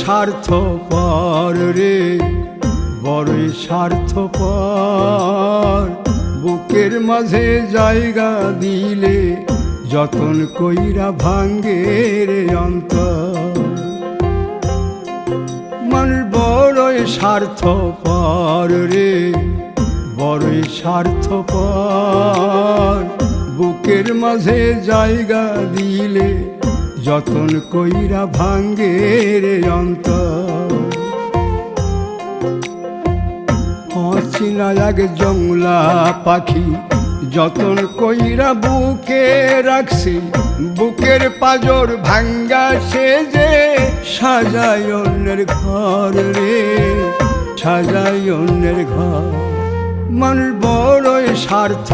স্বার্থপর রে, বড়ই স্বার্থপর। বুকের মাঝে জায়গা দিলে যতন কইরা ভাঙ্গে রে অন্তর। মানুষ বড়ই স্বার্থপর রে, বড়ই স্বার্থপর। বুকের মাঝে জায়গা দিলে যতন কইরা ভাঙ্গে রে অন্তর। অচিনা এক জংলা পাখি যতন কইরা বুকে রাখছি, বুকের পাজর ভাঙ্গা সে যে সাজায় অন্যের ঘর রে, সাজায় অন্যের ঘর। মানুষ বড়ই স্বার্থ